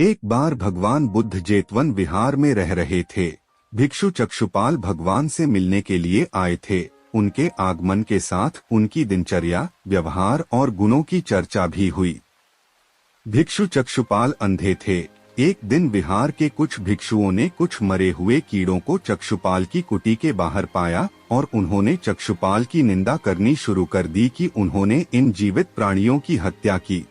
एक बार भगवान बुद्ध जेतवन विहार में रह रहे थे। भिक्षु चक्षुपाल भगवान से मिलने के लिए आए थे। उनके आगमन के साथ उनकी दिनचर्या, व्यवहार और गुणों की चर्चा भी हुई। भिक्षु चक्षुपाल अंधे थे। एक दिन विहार के कुछ भिक्षुओं ने कुछ मरे हुए कीड़ों को चक्षुपाल की कुटी के बाहर पाया और उन्होंने चक्षुपाल की निंदा करनी शुरू कर दी कि उन्होंने इन जीवित प्राणियों की हत्या की।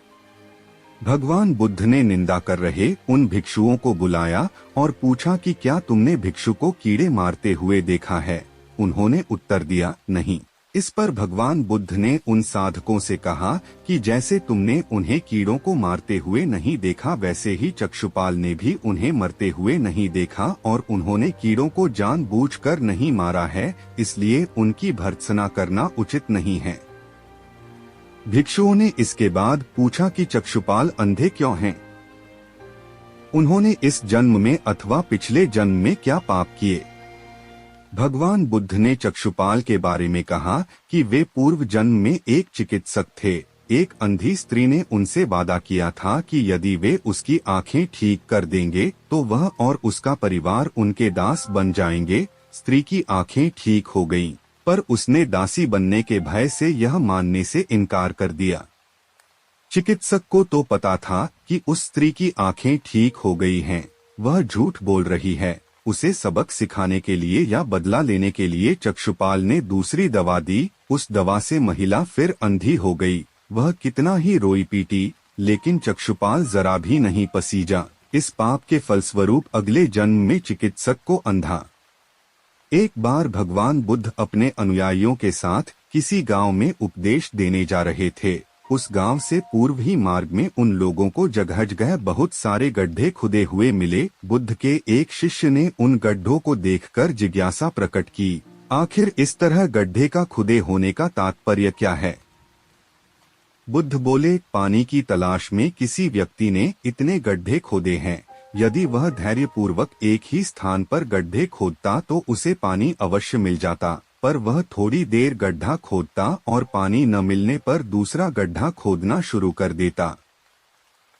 भगवान बुद्ध ने निंदा कर रहे उन भिक्षुओं को बुलाया और पूछा कि क्या तुमने भिक्षु को कीड़े मारते हुए देखा है? उन्होंने उत्तर दिया, नहीं। इस पर भगवान बुद्ध ने उन साधकों से कहा कि जैसे तुमने उन्हें कीड़ों को मारते हुए नहीं देखा, वैसे ही चक्षुपाल ने भी उन्हें मरते हुए नहीं देखा और उन्होंने कीड़ों को जानबूझकर नहीं मारा है, इसलिए उनकी भर्त्सना करना उचित नहीं है। भिक्षुओं ने इसके बाद पूछा कि चक्षुपाल अंधे क्यों हैं? उन्होंने इस जन्म में अथवा पिछले जन्म में क्या पाप किए? भगवान बुद्ध ने चक्षुपाल के बारे में कहा कि वे पूर्व जन्म में एक चिकित्सक थे। एक अंधी स्त्री ने उनसे वादा किया था कि यदि वे उसकी आंखें ठीक कर देंगे तो वह और उसका परिवार उनके दास बन जाएंगे। स्त्री की आंखें ठीक हो गईं, पर उसने दासी बनने के भय से यह मानने से इनकार कर दिया। चिकित्सक को तो पता था कि उस स्त्री की आंखें ठीक हो गई हैं, वह झूठ बोल रही है। उसे सबक सिखाने के लिए या बदला लेने के लिए चक्षुपाल ने दूसरी दवा दी। उस दवा से महिला फिर अंधी हो गई। वह कितना ही रोई पीटी, लेकिन चक्षुपाल जरा भी नहीं पसीजा। इस पाप के फलस्वरूप अगले जन्म में चिकित्सक को अंधा। एक बार भगवान बुद्ध अपने अनुयायियों के साथ किसी गांव में उपदेश देने जा रहे थे। उस गांव से पूर्व ही मार्ग में उन लोगों को जगह जगह बहुत सारे गड्ढे खुदे हुए मिले। बुद्ध के एक शिष्य ने उन गड्ढों को देखकर जिज्ञासा प्रकट की, आखिर इस तरह गड्ढे का खुदे होने का तात्पर्य क्या है? बुद्ध बोले, पानी की तलाश में किसी व्यक्ति ने इतने गड्ढे खोदे हैं। यदि वह धैर्यपूर्वक एक ही स्थान पर गड्ढे खोदता तो उसे पानी अवश्य मिल जाता, पर वह थोड़ी देर गड्ढा खोदता और पानी न मिलने पर दूसरा गड्ढा खोदना शुरू कर देता।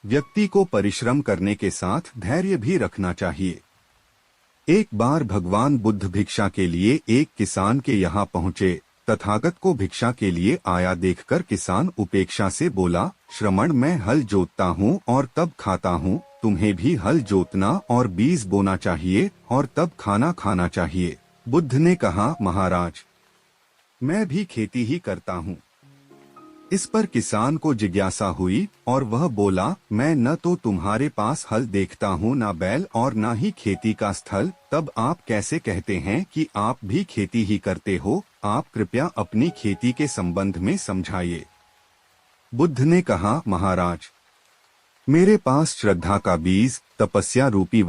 व्यक्ति को परिश्रम करने के साथ धैर्य भी रखना चाहिए। एक बार भगवान बुद्ध भिक्षा के लिए एक किसान के यहाँ पहुँचे। तथागत को भिक्षा के लिए आया देखकर किसान उपेक्षा से बोला, श्रमण, मैं हल जोतता हूँ और तब खाता हूँ। तुम्हें भी हल जोतना और बीज बोना चाहिए और तब खाना खाना चाहिए। बुद्ध ने कहा, महाराज, मैं भी खेती ही करता हूँ। इस पर किसान को जिज्ञासा हुई और वह बोला, मैं न तो तुम्हारे पास हल देखता हूँ, न बैल और न ही खेती का स्थल, तब आप कैसे कहते हैं कि आप भी खेती ही करते हो? आप कृपया अपनी खेती के संबंध में समझाइए। बुद्ध ने कहा, महाराज, मेरे पास श्रद्धा का बीज, तपस्या रूपी